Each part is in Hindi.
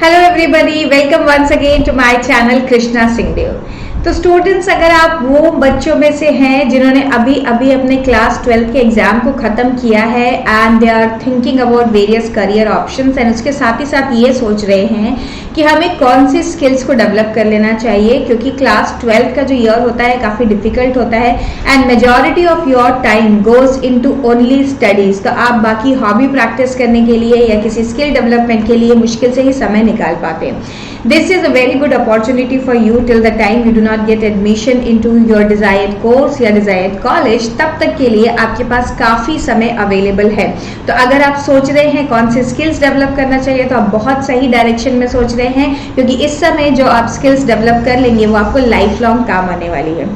Hello everybody, welcome once again to my channel Krishna Singhdeo. तो स्टूडेंट्स, अगर आप वो बच्चों में से हैं जिन्होंने अभी अभी अपने क्लास 12 के एग्जाम को खत्म किया है and they are thinking about various career options and उसके साथ ही साथ ये सोच रहे हैं कि हमें कौन सी स्किल्स को डेवलप कर लेना चाहिए, क्योंकि क्लास 12 का जो ईयर होता है काफ़ी डिफिकल्ट होता है and majority of your time goes into only studies. तो आप बाकी हॉबी प्रैक्टिस करने के लिए या किसी स्किल डेवलपमेंट के लिए मुश्किल से ही समय निकाल पाते हैं। This is a very good opportunity for you till the time you do not get admission into your desired course या डिजायर्ड कॉलेज। तब तक के लिए आपके पास काफ़ी समय अवेलेबल है। तो अगर आप सोच रहे हैं कौन से स्किल्स डेवलप करना चाहिए, तो आप बहुत सही डायरेक्शन में सोच रहे हैं, क्योंकि इस समय जो आप स्किल्स डेवलप कर लेंगे वो आपको लाइफ लॉन्ग काम आने वाली है।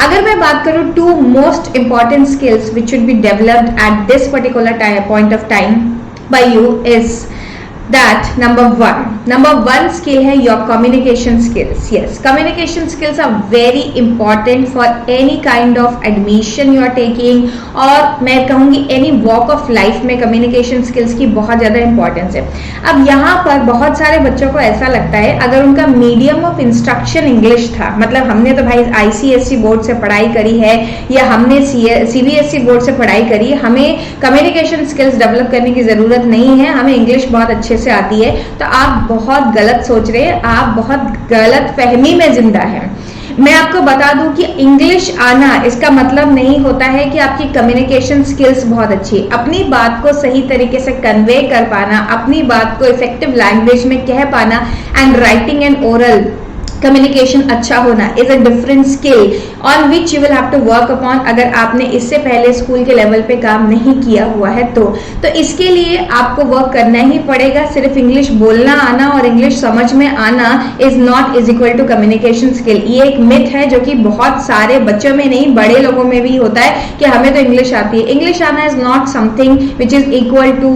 अगर मैं बात करूं two most important skills which should be developed at this particular point of time by you is that number one skill है your communication skills. Yes, communication skills are very important for any kind of admission you are taking, और मैं कहूँगी any walk of life में communication skills की बहुत ज़्यादा इंपॉर्टेंस है। अब यहाँ पर बहुत सारे बच्चों को ऐसा लगता है अगर उनका मीडियम ऑफ इंस्ट्रक्शन इंग्लिश था, मतलब हमने तो भाई ICSE बोर्ड से पढ़ाई करी है या हमने CBSE बोर्ड से पढ़ाई करी, हमें कम्युनिकेशन स्किल्स डेवलप करने की ज़रूरत नहीं है, हमें इंग्लिश बहुत अच्छे से आती है। तो आप बहुत गलत सोच रहे हैं, आप बहुत गलत फहमी में जिंदा हैं। मैं आपको बता दूं कि इंग्लिश आना इसका मतलब नहीं होता है कि आपकी कम्युनिकेशन स्किल्स बहुत अच्छी है। अपनी बात को सही तरीके से कन्वे कर पाना, अपनी बात को इफेक्टिव लैंग्वेज में कह पाना and writing and oral communication अच्छा होना is a different skill on which you will have to work upon. अगर आपने इससे पहले स्कूल के लेवल पे काम नहीं किया हुआ है तो इसके लिए आपको वर्क करना ही पड़ेगा। सिर्फ इंग्लिश बोलना आना और इंग्लिश समझ में आना is not is equal to communication skill. ये एक मिथ है जो कि बहुत सारे बच्चों में नहीं बड़े लोगों में भी होता है कि हमें तो इंग्लिश आती है। इंग्लिश आना is not something which is equal to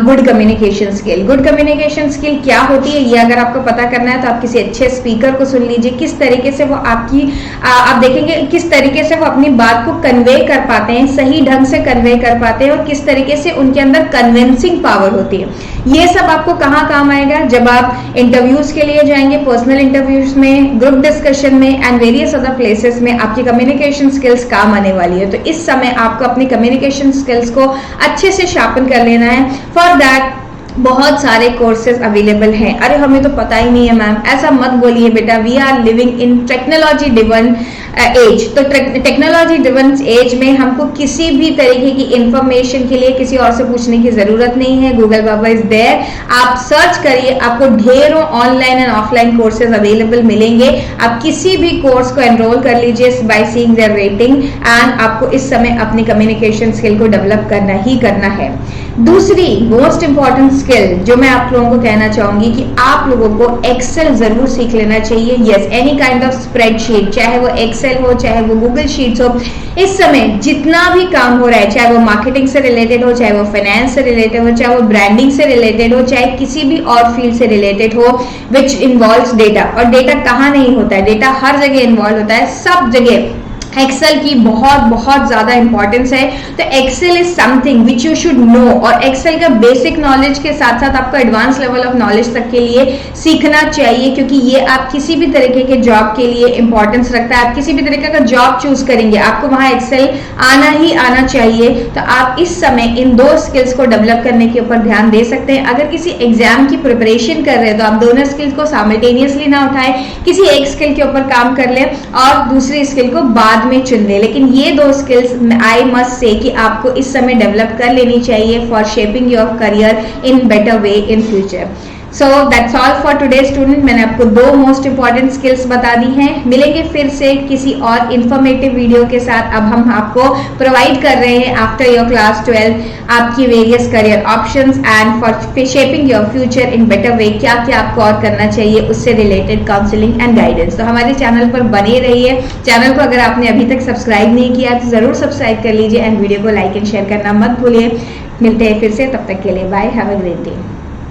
good communication skill. Good communication skill क्या होती है ये अगर आपको पता करना है तो आप किसी अच्छे स्पीकर को सुन लीजिए, किस तरीके से वो आप देखेंगे किस तरीके से वो अपनी बात को कन्वे कर पाते हैं, सही ढंग से कन्वे कर पाते हैं और किस तरीके से उनके अंदर कन्विंसिंग पावर होती है। ये सब आपको कहाँ काम आएगा? जब आप इंटरव्यूज के लिए जाएंगे, पर्सनल इंटरव्यूज में, ग्रुप डिस्कशन में एंड वेरियस अदर प्लेसेस में आपकी कम्युनिकेशन स्किल्स काम आने वाली है। तो इस समय आपको अपनी कम्युनिकेशन स्किल्स को अच्छे से शार्पन कर लेना है। फॉर दैट बहुत सारे कोर्सेज अवेलेबल हैं। अरे हमें तो पता ही नहीं है मैम, ऐसा मत बोलिए बेटा। We are living in technology driven age. तो टेक्नोलॉजी ड्रिवन एज में हमको किसी भी तरीके की इंफॉर्मेशन के लिए किसी और से पूछने की जरूरत नहीं है। गूगल बाबा इज देयर, आप सर्च करिए, आपको ढेरों online and offline courses available मिलेंगे। आप किसी भी कोर्स को एनरोल कर लीजिए by seeing their rating and आपको इस समय अपनी कम्युनिकेशन स्किल को डेवलप करना ही करना है। दूसरी मोस्ट इंपॉर्टेंट स्किल जो मैं आप लोगों को कहना चाहूंगी कि आप लोगों को एक्सेल जरूर सीख लेना चाहिए। Yes, any kind of spreadsheet, चाहे वो एक्सेल हो चाहे वो गूगल शीट्स हो। इस समय जितना भी काम हो रहा है, चाहे वो मार्केटिंग से रिलेटेड हो, चाहे वो फाइनेंस से रिलेटेड हो, चाहे वो ब्रांडिंग से रिलेटेड हो, चाहे किसी भी और फील्ड से रिलेटेड हो विच इन्वॉल्व्स डेटा। और डेटा कहाँ नहीं होता है, डेटा हर जगह इन्वॉल्व होता है, सब जगह एक्सेल की बहुत बहुत ज्यादा इंपॉर्टेंस है। तो Excel is something which you should know, और एक्सेल का बेसिक नॉलेज के साथ साथ आपको एडवांस लेवल ऑफ नॉलेज तक के लिए सीखना चाहिए, क्योंकि ये आप किसी भी तरीके के जॉब के लिए इंपॉर्टेंस रखता है। आप किसी भी तरीके का जॉब चूज करेंगे, आपको वहां एक्सेल आना ही आना चाहिए। तो आप इस समय इन दो स्किल्स को डेवलप करने के ऊपर ध्यान दे सकते हैं। अगर किसी एग्जाम की प्रिपरेशन कर रहे हैं तो आप दोनों स्किल्स को साइमल्टेनियसली ना उठाएं, किसी एक स्किल के ऊपर काम कर लें और दूसरी स्किल को बाद में चुन ले। लेकिन ये दो स्किल्स आई मस्ट से कि आपको इस समय डेवलप कर लेनी चाहिए for shaping your career in better way in future. So that's all for today student. मैंने आपको दो मोस्ट इंपॉर्टेंट स्किल्स बता दी हैं। मिलेंगे फिर से किसी और इंफॉर्मेटिव वीडियो के साथ। अब हम आपको प्रोवाइड कर रहे हैं आफ्टर योर क्लास 12 आपकी various career options and for shaping your future in better way, क्या क्या आपको और करना चाहिए उससे रिलेटेड काउंसलिंग एंड गाइडेंस। तो हमारे चैनल पर बने रहिए। चैनल को अगर आपने अभी तक सब्सक्राइब नहीं किया तो जरूर सब्सक्राइब कर लीजिए एंड वीडियो को लाइक एंड शेयर करना मत भूलिए। मिलते हैं फिर से, तब तक के लिए bye, have a great day.